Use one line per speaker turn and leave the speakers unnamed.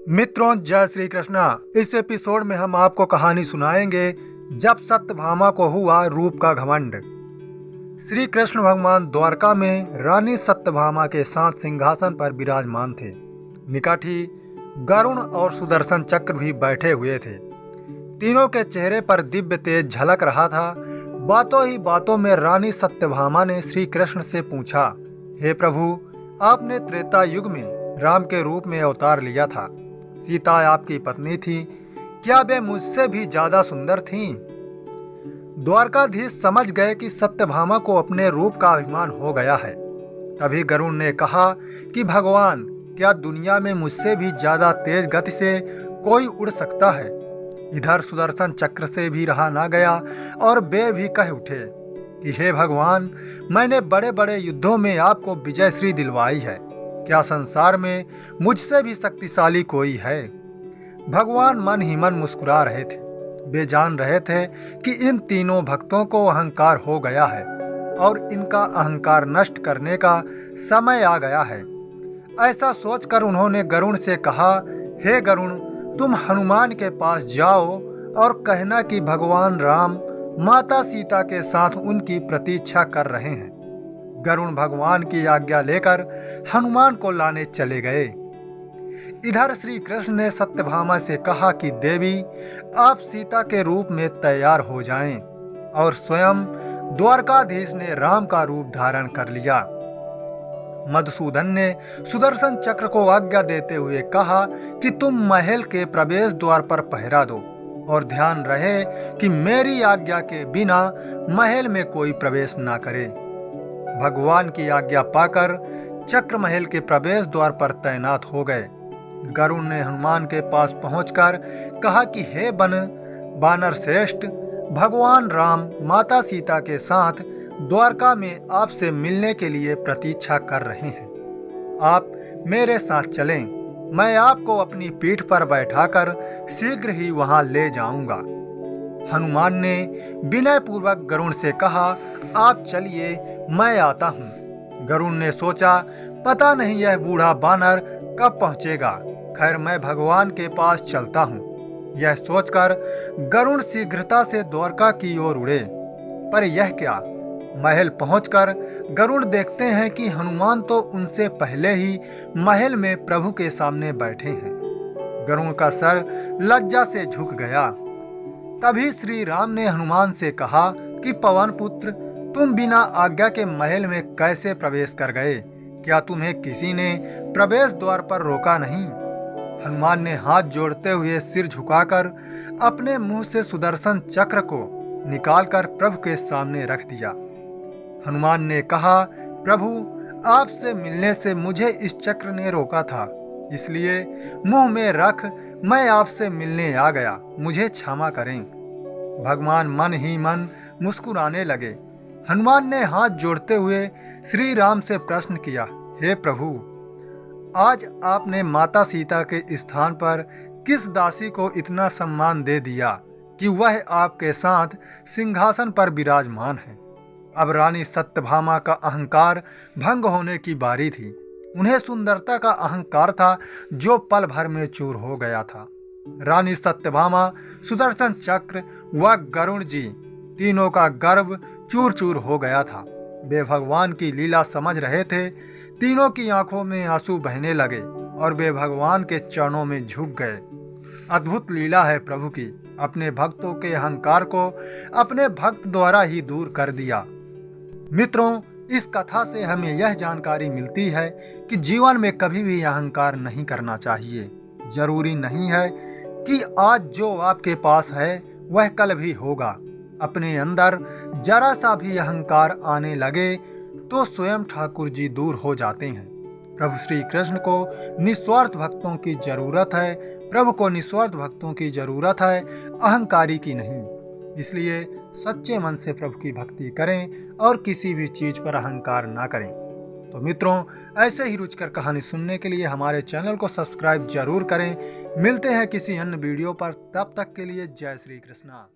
मित्रों, जय श्री कृष्णा। इस एपिसोड में हम आपको कहानी सुनाएंगे जब सत्यभामा को हुआ रूप का घमंड। श्री कृष्ण भगवान द्वारका में रानी सत्यभामा के साथ सिंहासन पर विराजमान थे। निकट ही गरुण और सुदर्शन चक्र भी बैठे हुए थे। तीनों के चेहरे पर दिव्य तेज झलक रहा था। बातों ही बातों में रानी सत्यभामा ने श्री कृष्ण से पूछा, हे प्रभु, आपने त्रेता युग में राम के रूप में अवतार लिया था। सीता आपकी पत्नी थी, क्या वे मुझसे भी ज्यादा सुंदर थीं? द्वारकाधीश समझ गए कि सत्यभामा को अपने रूप का अभिमान हो गया है। तभी गरुण ने कहा कि भगवान, क्या दुनिया में मुझसे भी ज्यादा तेज गति से कोई उड़ सकता है? इधर सुदर्शन चक्र से भी रहा ना गया और वे भी कह उठे कि हे भगवान, मैंने बड़े बड़े युद्धों में आपको विजयश्री दिलवाई है, क्या संसार में मुझसे भी शक्तिशाली कोई है? भगवान मन ही मन मुस्कुरा रहे थे। वे जान रहे थे कि इन तीनों भक्तों को अहंकार हो गया है और इनका अहंकार नष्ट करने का समय आ गया है। ऐसा सोचकर उन्होंने गरुण से कहा, हे गरुण, तुम हनुमान के पास जाओ और कहना कि भगवान राम माता सीता के साथ उनकी प्रतीक्षा कर रहे हैं। गरुण भगवान की आज्ञा लेकर हनुमान को लाने चले गए। इधर श्री कृष्ण ने सत्यभामा से कहा कि देवी, आप सीता के रूप में तैयार हो जाएं। और स्वयं द्वारकाधीश ने राम का रूप धारण कर लिया। मधुसूदन ने सुदर्शन चक्र को आज्ञा देते हुए कहा कि तुम महल के प्रवेश द्वार पर पहरा दो और ध्यान रहे कि मेरी आज्ञा के बिना महल में कोई प्रवेश ना करे। भगवान की आज्ञा पाकर चक्र महल के प्रवेश द्वार पर तैनात हो गए। गरुण ने हनुमान के पास पहुंचकर कहा कि हे वानर श्रेष्ठ, भगवान राम माता सीता के साथ द्वारका में आपसे मिलने के लिए प्रतीक्षा कर रहे हैं। आप मेरे साथ चलें, मैं आपको अपनी पीठ पर बैठाकर शीघ्र ही वहां ले जाऊंगा। हनुमान ने विनय पूर्वक गरुण से कहा, आप चलिए, मैं आता हूँ। गरुण ने सोचा, पता नहीं यह बूढ़ा बानर कब पहुँचेगा, खैर मैं भगवान के पास चलता हूँ। यह सोचकर गरुण शीघ्रता से द्वारका की ओर उड़े। पर यह क्या, महल पहुंचकर गरुड़ देखते हैं कि हनुमान तो उनसे पहले ही महल में प्रभु के सामने बैठे हैं। गरुड़ का सर लज्जा से झुक गया। तभी श्री राम ने हनुमान से कहा कि पवन पुत्र, तुम बिना आज्ञा के महल में कैसे प्रवेश कर गए? क्या तुम्हें किसी ने प्रवेश द्वार पर रोका नहीं? हनुमान ने हाथ जोड़ते हुए सिर झुकाकर अपने मुंह से सुदर्शन चक्र को निकालकर प्रभु के सामने रख दिया। हनुमान ने कहा, प्रभु, आपसे मिलने से मुझे इस चक्र ने रोका था, इसलिए मुंह में रख मैं आपसे मिलने आ गया, मुझे क्षमा करें। भगवान मन ही मन मुस्कुराने लगे। हनुमान ने हाथ जोड़ते हुए श्री राम से प्रश्न किया, हे प्रभु, आज आपने माता सीता के स्थान पर किस दासी को इतना सम्मान दे दिया कि वह आपके साथ सिंहासन पर विराजमान है? अब रानी सत्यभामा का अहंकार भंग होने की बारी थी। उन्हें सुंदरता का अहंकार था जो पल भर में चूर हो गया था। रानी सत्यभामा, सुदर्शन चक्र व गरुण जी, तीनों का गर्व चूर चूर हो गया था। वे भगवान की लीला समझ रहे थे। तीनों की आंखों में आंसू बहने लगे और वे भगवान के चरणों में झुक गए। अद्भुत लीला है प्रभु की, अपने भक्तों के अहंकार को अपने भक्त द्वारा ही दूर कर दिया। मित्रों, इस कथा से हमें यह जानकारी मिलती है कि जीवन में कभी भी अहंकार नहीं करना चाहिए। जरूरी नहीं है कि आज जो आपके पास है वह कल भी होगा। अपने अंदर जरा सा भी अहंकार आने लगे तो स्वयं ठाकुर जी दूर हो जाते हैं। प्रभु श्री कृष्ण को निस्वार्थ भक्तों की जरूरत है। प्रभु को निस्वार्थ भक्तों की जरूरत है, अहंकारी की नहीं। इसलिए सच्चे मन से प्रभु की भक्ति करें और किसी भी चीज पर अहंकार ना करें। तो मित्रों, ऐसे ही रुचिकर कहानी सुनने के लिए हमारे चैनल को सब्सक्राइब जरूर करें। मिलते हैं किसी अन्य वीडियो पर, तब तक के लिए जय श्री कृष्णा।